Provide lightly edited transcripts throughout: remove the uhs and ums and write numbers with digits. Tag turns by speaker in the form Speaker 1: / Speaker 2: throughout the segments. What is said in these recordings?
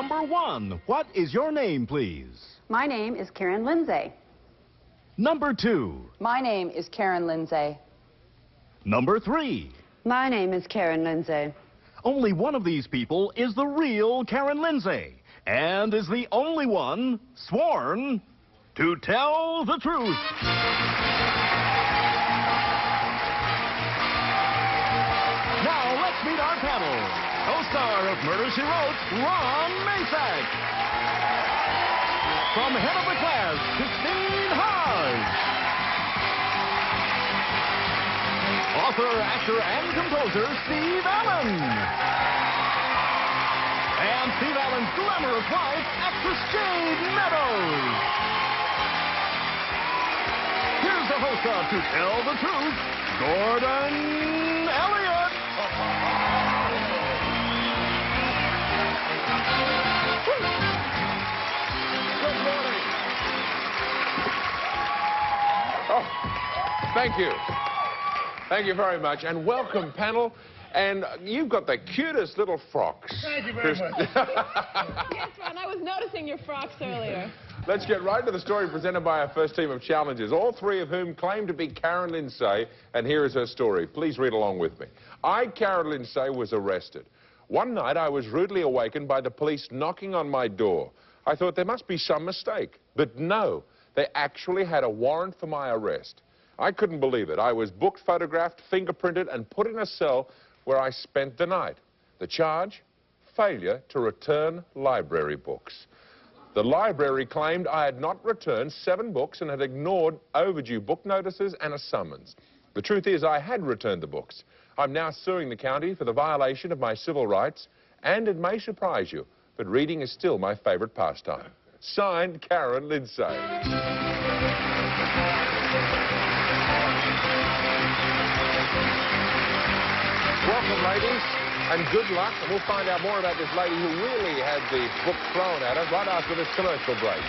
Speaker 1: Number 1, what is your name, please?
Speaker 2: My name is Karen Lindsay.
Speaker 1: Number 2.
Speaker 2: My name is Karen Lindsay.
Speaker 1: Number 3.
Speaker 2: My name is Karen Lindsay.
Speaker 1: Only one of these people is the real Karen Lindsay, and is the only one sworn to tell the truth. Now let's meet our panel. Co-star of Murder, She Wrote, Ron Masak. From Head of the Class, Christine Haas. Author, actor, and composer, Steve Allen. And Steve Allen's glamorous wife, actress Jade Meadows. Here's the host of To Tell the Truth, Gordon Elliott.
Speaker 3: Good morning. Oh, thank you. Thank you very much, and welcome, panel. And you've got the cutest little frocks.
Speaker 4: Thank you very much.
Speaker 5: Yes, Ron, I was noticing your frocks earlier.
Speaker 3: Let's get right to the story presented by our first team of challengers, all three of whom claim to be Karen Lindsay, and here is her story. Please read along with me. I, Karen Lindsay, was arrested. One night, I was rudely awakened by the police knocking on my door. I thought there must be some mistake, but no, they actually had a warrant for my arrest. I couldn't believe it. I was booked, photographed, fingerprinted, and put in a cell where I spent the night. The charge? Failure to return library books. The library claimed I had not returned 7 books and had ignored overdue book notices and a summons. The truth is, I had returned the books. I'm now suing the county for the violation of my civil rights, and it may surprise you, but reading is still my favorite pastime. Signed, Karen Lindsay. Welcome, ladies, and good luck. And we'll find out more about this lady who really had the book thrown at her right after this commercial break.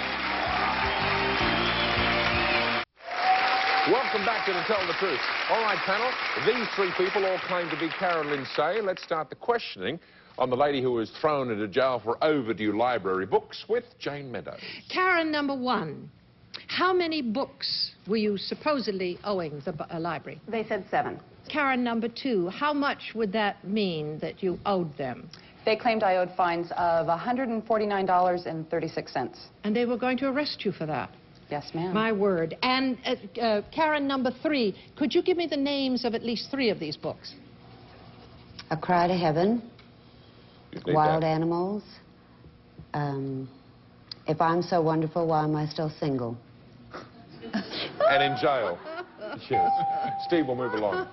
Speaker 3: Welcome back to Tell the Truth. All right, panel, these 3 people all claim to be Karen Lindsay. Let's start the questioning on the lady who was thrown into jail for overdue library books with Jane Meadows.
Speaker 6: Karen, number 1, how many books were you supposedly owing the library?
Speaker 2: They said 7.
Speaker 6: Karen, number 2, how much would that mean that you owed them?
Speaker 2: They claimed I owed fines of $149.36.
Speaker 6: And they were going to arrest you for that?
Speaker 2: Yes, ma'am.
Speaker 6: My word. And Karen, number 3, could you give me the names of at least 3 of these books?
Speaker 7: A Cry to Heaven, Wild Animals, If I'm So Wonderful, Why Am I Still Single?
Speaker 3: And in jail. Yes. Steve, we'll move along.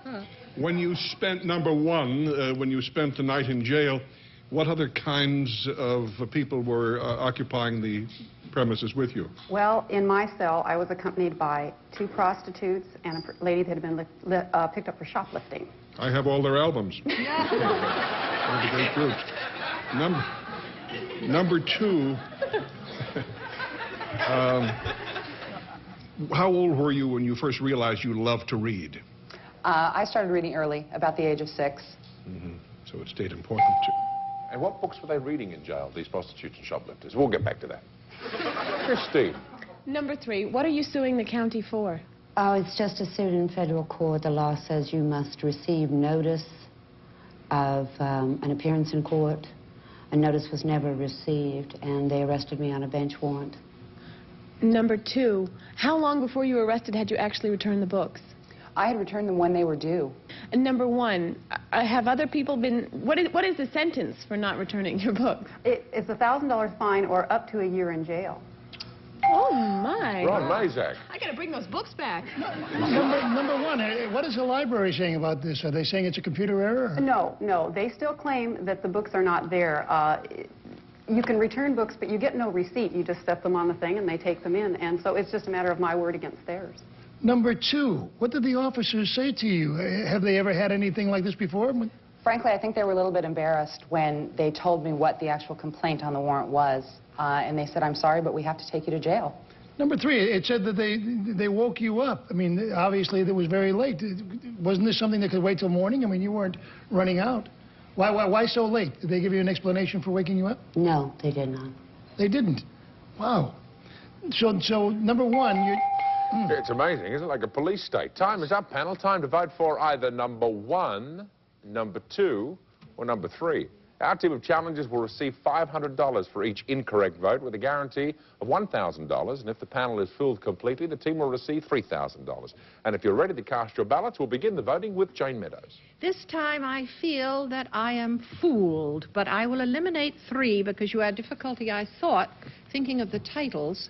Speaker 4: When you spent, number 1, when you spent the night in jail, what other kinds of people were occupying the premises with you?
Speaker 2: Well, in my cell, I was accompanied by 2 prostitutes and a lady that had been picked up for shoplifting.
Speaker 4: I have all their albums. What a great group. Number 2, how old were you when you first realized you loved to read?
Speaker 2: I started reading early, about the age of 6.
Speaker 4: So it stayed important to you.
Speaker 3: And what books were they reading in jail, these prostitutes and shoplifters? We'll get back to that. Christine.
Speaker 5: Number 3, what are you suing the county for?
Speaker 7: Oh, it's just a suit in federal court. The law says you must receive notice of an appearance in court. A notice was never received, and they arrested me on a bench warrant.
Speaker 5: Number 2, how long before you were arrested had you actually returned the books?
Speaker 2: I had returned them when they were due.
Speaker 5: And number 1, have other people been... What is the sentence for not returning your books?
Speaker 2: It's a $1,000 fine or up to a year in jail.
Speaker 5: Oh, my.
Speaker 3: Ron Masak.
Speaker 5: I got to bring those books back.
Speaker 4: Number 1, what is the library saying about this? Are they saying it's a computer error?
Speaker 2: No. They still claim that the books are not there. You can return books, but you get no receipt. You just set them on the thing, and they take them in. And so it's just a matter of my word against theirs.
Speaker 4: Number 2, what did the officers say to you? Have they ever had anything like this before?
Speaker 2: Frankly, I think they were a little bit embarrassed when they told me what the actual complaint on the warrant was. And they said, I'm sorry, but we have to take you to jail.
Speaker 4: Number 3, it said that they woke you up. I mean, obviously, it was very late. Wasn't this something that could wait till morning? I mean, you weren't running out.
Speaker 8: Why so late? Did they give you an explanation for waking you up?
Speaker 7: No, they did not.
Speaker 8: They didn't. Wow. So number one, you...
Speaker 3: It's amazing, isn't it? Like a police state. Time is up, panel. Time to vote for either number 1, number 2, or number 3. Our team of challengers will receive $500 for each incorrect vote with a guarantee of $1,000. And if the panel is fooled completely, the team will receive $3,000. And if you're ready to cast your ballots, we'll begin the voting with Jane Meadows.
Speaker 6: This time I feel that I am fooled, but I will eliminate 3 because you had difficulty, I thought, thinking of the titles.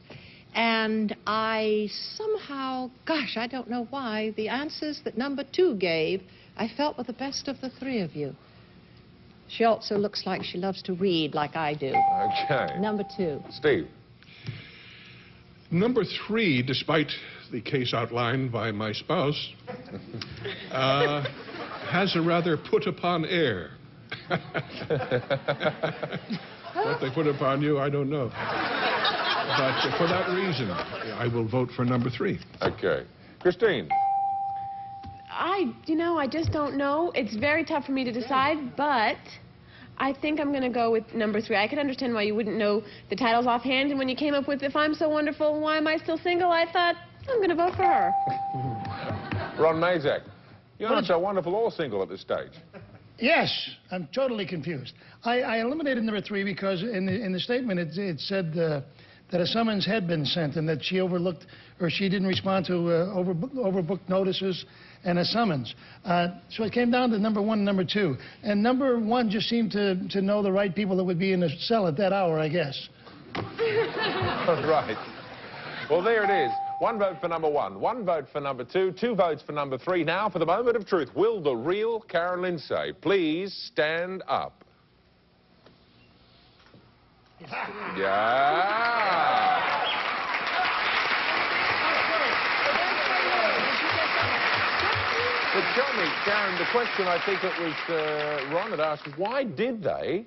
Speaker 6: And I somehow, gosh, I don't know why, the answers that number 2 gave, I felt were the best of the 3 of you. She also looks like she loves to read like I do.
Speaker 3: Okay.
Speaker 6: Number 2.
Speaker 3: Steve.
Speaker 4: Number 3, despite the case outlined by my spouse, has a rather put-upon air. What they put upon you, I don't know. But for that reason, I will vote for number 3.
Speaker 3: Okay. Christine.
Speaker 5: I just don't know. It's very tough for me to decide, but I think I'm going to go with number 3. I can understand why you wouldn't know the titles offhand, and when you came up with If I'm So Wonderful, Why Am I Still Single, I thought, I'm going to vote for her.
Speaker 3: Ron Mazak. You're not so wonderful or single at this stage.
Speaker 8: Yes, I'm totally confused. I eliminated number 3 because in the statement it said that a summons had been sent and that she overlooked or she didn't respond to overbooked notices and a summons. So it came down to number 1 and number 2. And number 1 just seemed to know the right people that would be in the cell at that hour, I guess.
Speaker 3: Right. Well, there it is. 1 vote for number 1, 1 vote for number 2, 2 votes for number 3. Now for the moment of truth. Will the real Karen Lindsay please stand up? Yeah. But tell me, Karen, the question I think it was Ron had asked was, why did they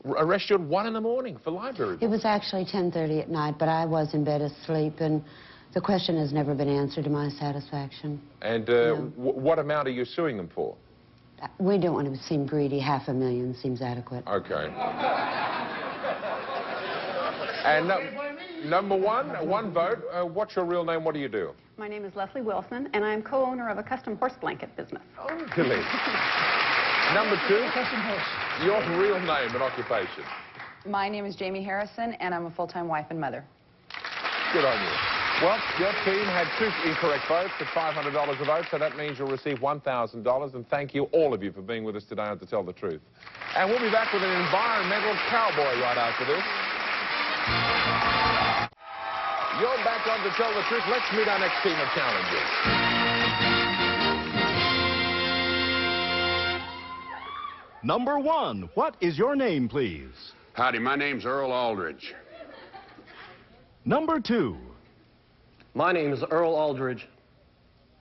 Speaker 3: arrest you at 1 in the morning for library?
Speaker 7: It was actually 10:30 at night, but I was in bed asleep, and the question has never been answered to my satisfaction.
Speaker 3: And what amount are you suing them for?
Speaker 7: We don't want to seem greedy. $500,000 seems adequate.
Speaker 3: Okay. And number 1, 1 vote. What's your real name? What do you do?
Speaker 2: My name is Leslie Wilson, and I'm co-owner of a custom horse blanket business.
Speaker 3: Oh, really? Number 2, your real name and occupation.
Speaker 9: My name is Jamie Harrison, and I'm a full-time wife and mother.
Speaker 3: Good on you. Well, your team had 2 incorrect votes at $500 a vote, so that means you'll receive $1,000. And thank you, all of you, for being with us today on To Tell the Truth. And we'll be back with an environmental cowboy right after this. You're back on To Tell the Truth. Let's meet our next team of challengers.
Speaker 1: Number 1, what is your name, please?
Speaker 10: Howdy, my name's Earl Aldridge.
Speaker 1: Number 2.
Speaker 11: My name is Earl Aldridge.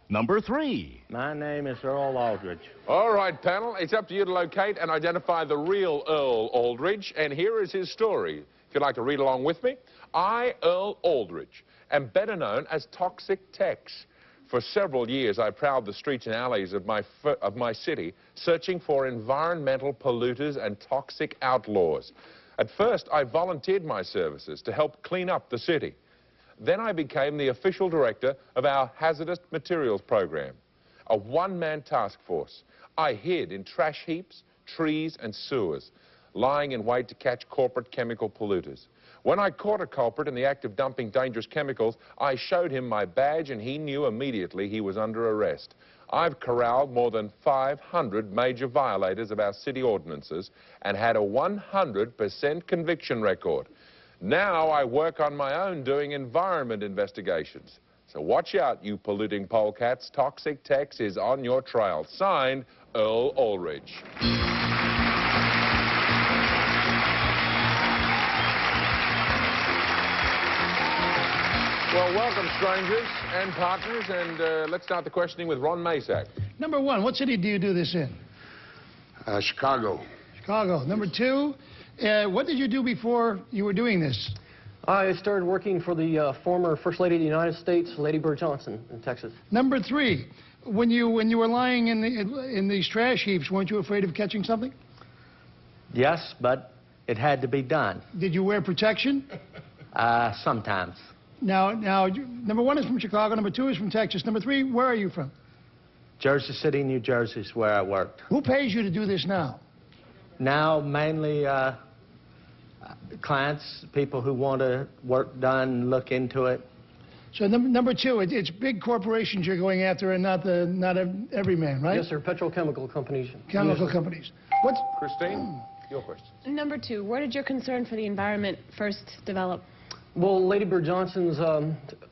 Speaker 1: Number 3.
Speaker 11: My name is Earl Aldridge.
Speaker 3: All right, panel, it's up to you to locate and identify the real Earl Aldridge, and here is his story. If you'd like to read along with me. I, Earl Aldridge, am better known as Toxic Tex. For several years, I prowled the streets and alleys of my city, searching for environmental polluters and toxic outlaws. At first, I volunteered my services to help clean up the city. Then I became the official director of our hazardous materials program, a one-man task force. I hid in trash heaps, trees and sewers, lying in wait to catch corporate chemical polluters. When I caught a culprit in the act of dumping dangerous chemicals, I showed him my badge and he knew immediately he was under arrest. I've corralled more than 500 major violators of our city ordinances and had a 100% conviction record. Now I work on my own doing environment investigations. So watch out, you polluting polecats. Toxic Tex is on your trail. Signed, Earl Aldridge. Well, welcome, strangers and partners, and let's start the questioning with Ron Mazak.
Speaker 8: Number 1, what city do you do this in?
Speaker 10: Chicago.
Speaker 8: Chicago. Number 2, what did you do before you were doing this?
Speaker 11: I started working for the former First Lady of the United States, Lady Bird Johnson, in Texas.
Speaker 8: Number 3, when you were lying in these trash heaps, weren't you afraid of catching something?
Speaker 12: Yes, but it had to be done.
Speaker 8: Did you wear protection?
Speaker 12: Sometimes.
Speaker 8: Now, number one is from Chicago. Number two is from Texas. Number three, where are you from?
Speaker 12: Jersey City, New Jersey is where I worked.
Speaker 8: Who pays you to do this now?
Speaker 12: Now, mainly clients, people who want work done, look into it.
Speaker 8: So number two, it's big corporations you're going after and not every man, right?
Speaker 11: Yes, sir. Petrochemical companies.
Speaker 8: Chemical companies. What's
Speaker 3: Christine, your question.
Speaker 5: Number 2, where did your concern for the environment first develop?
Speaker 11: Well, Lady Bird Johnson's,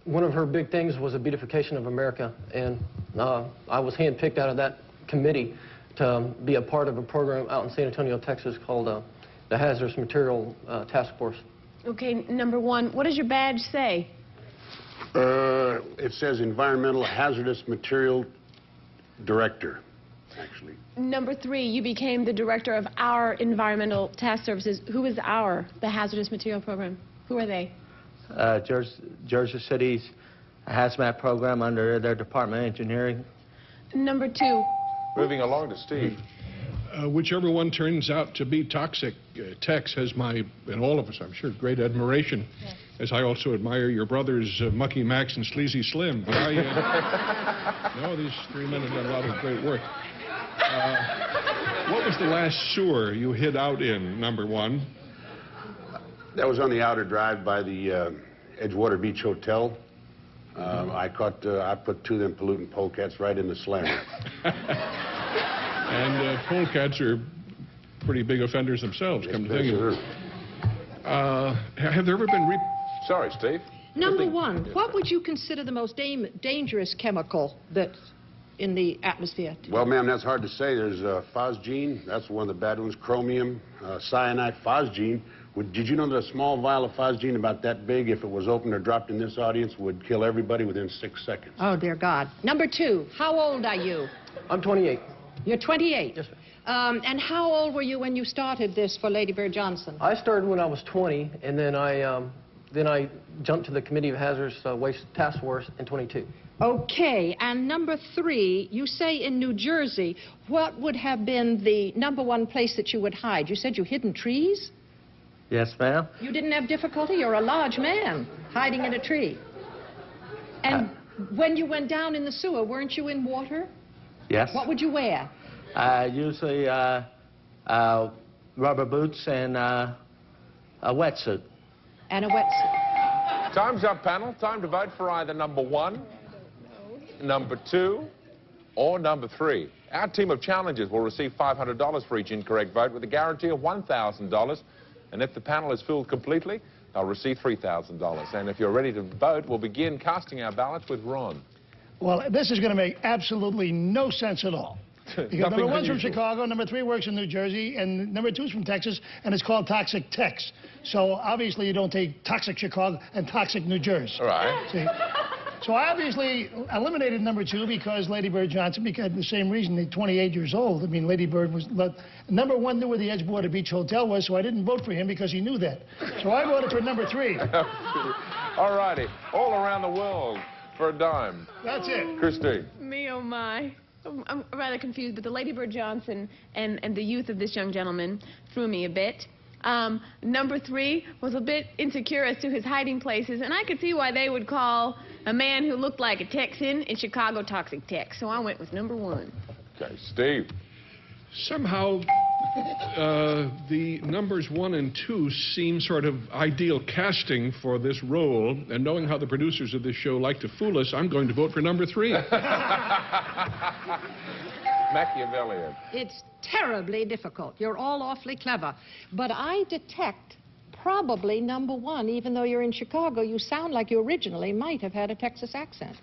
Speaker 11: one of her big things was the beautification of America, and I was handpicked out of that committee to be a part of a program out in San Antonio, Texas called the Hazardous Material Task Force.
Speaker 5: Okay, number 1, what does your badge say?
Speaker 10: It says Environmental Hazardous Material Director, actually.
Speaker 5: Number 3, you became the director of our Environmental Task Services. Who is our, the Hazardous Material Program? Who are they?
Speaker 12: Jersey City's hazmat program under their Department of Engineering.
Speaker 5: Number 2.
Speaker 3: Moving along to Steve.
Speaker 4: Whichever one turns out to be toxic, Tex has my, and all of us, I'm sure, great admiration, yes. As I also admire your brothers, Mucky Max and Sleazy Slim. But no, these three men have done a lot of great work. What was the last sewer you hid out in, number 1?
Speaker 10: That was on the outer drive by the Edgewater Beach Hotel. I put 2 of them pollutant polecats right in the slammer.
Speaker 4: And polecats are pretty big offenders themselves, come to think of it. Have there ever been...
Speaker 3: Sorry, Steve.
Speaker 6: Number 1, what would you consider the most dangerous chemical that's in the atmosphere?
Speaker 10: Well, ma'am, that's hard to say. There's phosgene. That's one of the bad ones. Chromium, cyanide, phosgene. Did you know that a small vial of phosgene about that big, if it was opened or dropped in this audience, would kill everybody within 6 seconds?
Speaker 6: Oh, dear God. Number 2, how old are you?
Speaker 11: I'm 28.
Speaker 6: You're 28?
Speaker 11: Yes, ma'am.
Speaker 6: And how old were you when you started this for Lady Bird Johnson?
Speaker 11: I started when I was 20, and then I jumped to the Committee of Hazardous Waste Task Force in 22.
Speaker 6: Okay, and number 3, you say in New Jersey, what would have been the number 1 place that you would hide? You said you hid in trees?
Speaker 12: Yes, ma'am.
Speaker 6: You didn't have difficulty? You're a large man, hiding in a tree. And when you went down in the sewer, weren't you in water?
Speaker 12: Yes.
Speaker 6: What would you wear?
Speaker 12: Usually rubber boots and a wetsuit.
Speaker 6: And a wetsuit.
Speaker 3: Time's up, panel. Time to vote for either number 1, number 2, or number 3. Our team of challengers will receive $500 for each incorrect vote with a guarantee of $1,000. And if the panel is filled completely, they'll receive $3,000. And if you're ready to vote, we'll begin casting our ballots with Ron.
Speaker 8: Well, this is going to make absolutely no sense at all. Because number 1's from Chicago, number 3 works in New Jersey, and number 2's from Texas, and it's called Toxic Tex. So obviously you don't take Toxic Chicago and Toxic New Jersey.
Speaker 3: All right.
Speaker 8: See? So I obviously eliminated number 2 because Lady Bird Johnson, because the same reason, they're 28 years old. I mean, Lady Bird was... Number 1 knew where the Edgewater Beach Hotel was, so I didn't vote for him because he knew that. So I voted for number 3.
Speaker 3: All righty. All around the world for a dime.
Speaker 8: That's it.
Speaker 3: Christine.
Speaker 5: Me, oh my. I'm rather confused, but the Lady Bird Johnson and the youth of this young gentleman threw me a bit. Number 3 was a bit insecure as to his hiding places, and I could see why they would call a man who looked like a Texan in Chicago Toxic Tex. So I went with number 1.
Speaker 3: Okay, Steve.
Speaker 4: Somehow, the numbers 1 and 2 seem sort of ideal casting for this role, and knowing how the producers of this show like to fool us, I'm going to vote for number 3.
Speaker 3: Machiavellian.
Speaker 6: It's terribly difficult. You're all awfully clever. But I detect probably number 1, even though you're in Chicago, you sound like you originally might have had a Texas accent.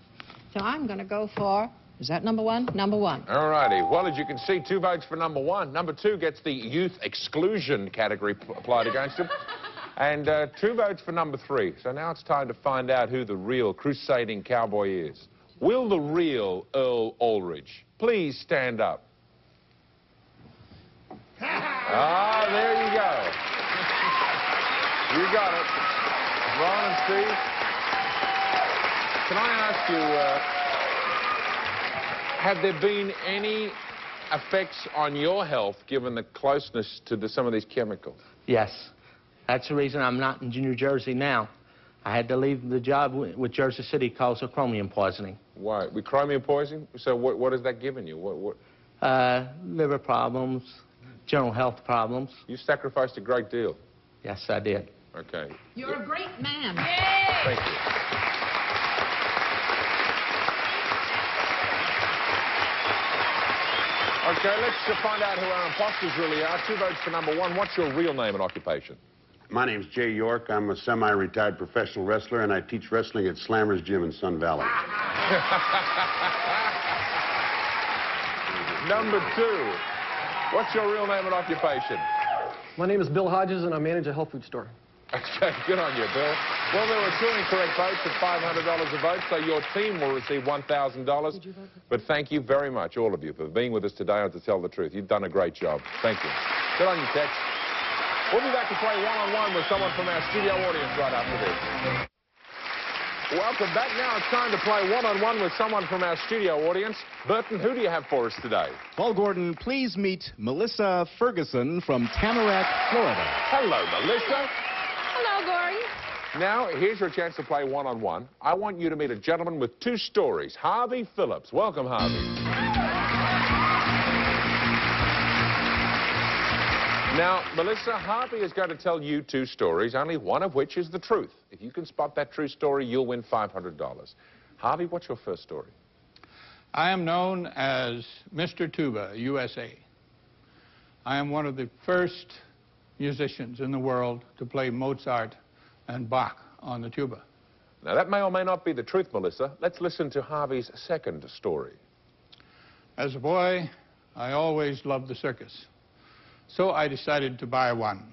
Speaker 6: So I'm going to go for... Is that number 1? Number 1.
Speaker 3: All righty. Well, as you can see, 2 votes for number 1. Number 2 gets the youth exclusion category applied against him. And 2 votes for number 3. So now it's time to find out who the real crusading cowboy is. Will the real Earl Aldridge please stand up? There you go. You got it. Ron and Steve. Can I ask you... have there been any effects on your health given the closeness to some of these chemicals?
Speaker 12: Yes. That's the reason I'm not in New Jersey now. I had to leave the job with Jersey City because of chromium poisoning.
Speaker 3: Why? With chromium poisoning? So what has that given you? What?
Speaker 12: Liver problems, general health problems.
Speaker 3: You sacrificed a great deal.
Speaker 12: Yes, I did.
Speaker 3: Okay.
Speaker 6: You're a great man.
Speaker 3: Thank you. Okay, let's find out who our imposters really are. 2 votes for number 1. What's your real name and occupation?
Speaker 10: My name's Jay York. I'm a semi-retired professional wrestler, and I teach wrestling at Slammer's Gym in Sun Valley.
Speaker 3: Number 2. What's your real name and occupation?
Speaker 11: My name is Bill Hodges, and I manage a health food store.
Speaker 3: Okay, good on you, Bill. Well, there were 2 incorrect votes at $500 a vote, so your team will receive $1,000. But thank you very much, all of you, for being with us today and to tell the truth. You've done a great job. Thank you. Good on you, Tex. We'll be back to play one-on-one with someone from our studio audience right after this. Welcome back. Now it's time to play one-on-one with someone from our studio audience. Burton, who do you have for us today?
Speaker 1: Well, Gordon, please meet Melissa Ferguson from Tamarack, Florida.
Speaker 3: Hello, Melissa.
Speaker 5: Hello, Gordon.
Speaker 3: Now, here's your chance to play one-on-one. I want you to meet a gentleman with 2 stories, Harvey Phillips. Welcome, Harvey. Now, Melissa, Harvey is going to tell you 2 stories, only one of which is the truth. If you can spot that true story, you'll win $500. Harvey, what's your first story?
Speaker 13: I am known as Mr. Tuba, USA. I am one of the first musicians in the world to play Mozart and Bach on the tuba.
Speaker 3: Now, that may or may not be the truth, Melissa. Let's listen to Harvey's second story.
Speaker 13: As a boy, I always loved the circus. So I decided to buy one.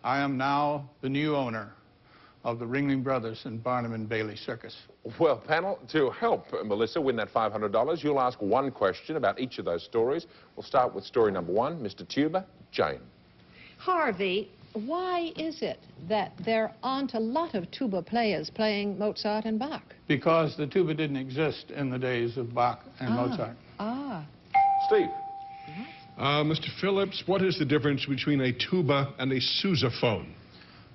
Speaker 13: I am now the new owner of the Ringling Brothers and Barnum and Bailey Circus.
Speaker 3: Well, panel, to help Melissa win that $500, you'll ask one question about each of those stories. We'll start with story number 1, Mr. Tuba, Jane.
Speaker 6: Harvey, why is it that there aren't a lot of tuba players playing Mozart and Bach?
Speaker 13: Because the tuba didn't exist in the days of Bach and Mozart.
Speaker 3: Steve.
Speaker 4: Mr. Phillips, what is the difference between a tuba and a sousaphone?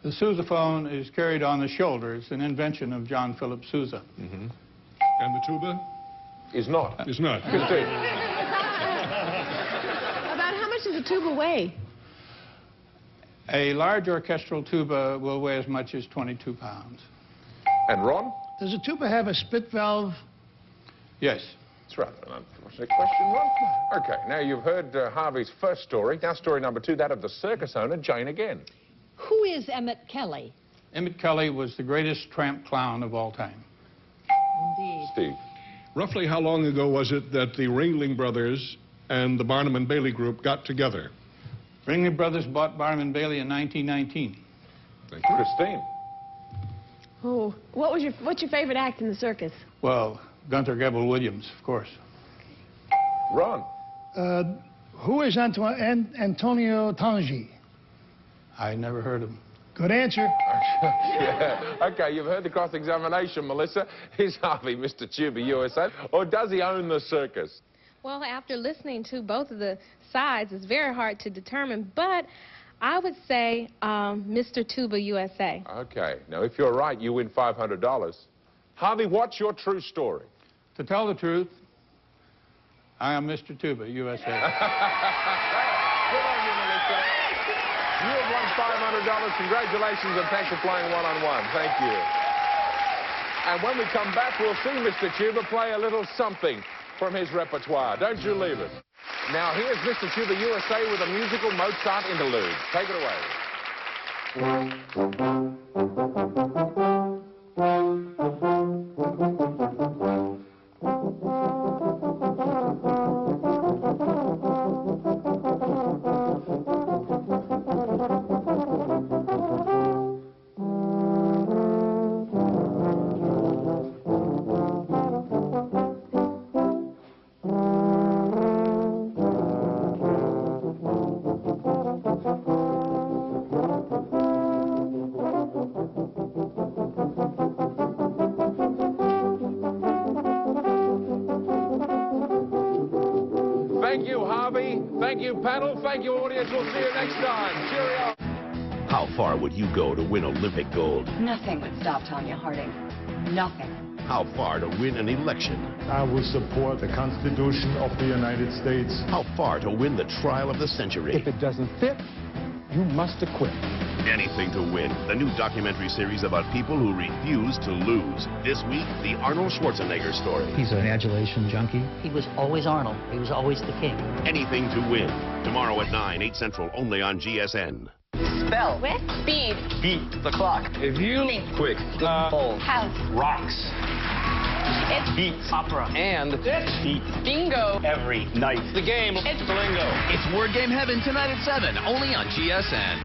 Speaker 13: The sousaphone is carried on the shoulder. It's an invention of John Philip Sousa.
Speaker 4: And the tuba?
Speaker 3: Is not.
Speaker 4: Is not.
Speaker 5: About how much does a tuba weigh?
Speaker 13: A large orchestral tuba will weigh as much as 22 pounds.
Speaker 3: And Ron?
Speaker 8: Does a tuba have a spit valve?
Speaker 13: Yes.
Speaker 3: It's rather an unfortunate question, Ron. Okay, now you've heard Harvey's first story. Now story number 2, that of the circus owner, Jane again.
Speaker 6: Who is Emmett Kelly?
Speaker 13: Emmett Kelly was the greatest tramp clown of all time.
Speaker 6: Indeed.
Speaker 3: Steve.
Speaker 4: Roughly how long ago was it that the Ringling Brothers and the Barnum and Bailey group got together?
Speaker 13: Ringling Brothers bought Barnum and Bailey in 1919.
Speaker 3: Thank you. Christine.
Speaker 5: Oh, what's your favorite act in the circus?
Speaker 13: Well, Gunther Gebel Williams, of course.
Speaker 3: Ron.
Speaker 8: Who is Antonio Tangi?
Speaker 13: I never heard of him.
Speaker 8: Good answer.
Speaker 3: Yeah. Okay, you've heard the cross-examination, Melissa. Is Harvey Mr. Tuba USA, or does he own the circus?
Speaker 14: Well, after listening to both of the sides, it's very hard to determine, but I would say Mr. Tuba USA.
Speaker 3: Okay, now if you're right, you win $500. Harvey, what's your true story?
Speaker 13: To tell the truth, I am Mr. Tuba USA.
Speaker 3: Good on you, Melissa. You have won $500. Congratulations, and thanks for playing one-on-one. Thank you. And when we come back, we'll see Mr. Tuba play a little something from his repertoire. Don't you leave us. Now, here's Mr. Tuba USA with a musical Mozart interlude. Take it away. Thank you, Harvey. Thank you, panel. Thank you, audience. We'll see you next time. Cheerio.
Speaker 15: How far would you go to win Olympic gold?
Speaker 16: Nothing would stop Tanya Harding. Nothing.
Speaker 15: How far to win an election?
Speaker 17: I will support the Constitution of the United States.
Speaker 15: How far to win the trial of the century?
Speaker 17: If it doesn't fit, you must acquit.
Speaker 15: Anything to win. The new documentary series about people who refuse to lose. This week, the Arnold Schwarzenegger story.
Speaker 18: He's an adulation junkie.
Speaker 19: He was always Arnold. He was always the king.
Speaker 15: Anything to win. Tomorrow at 9, 8 Central, only on GSN.
Speaker 16: Spell.
Speaker 14: With speed.
Speaker 20: Beat the clock. If you quick.
Speaker 14: House.
Speaker 20: Rocks.
Speaker 14: It's
Speaker 20: Beats. Opera. And
Speaker 14: it's
Speaker 20: beat.
Speaker 14: bingo.
Speaker 20: Every night. The game.
Speaker 14: It's
Speaker 20: the lingo.
Speaker 21: It's Word Game Heaven tonight at 7, only on GSN.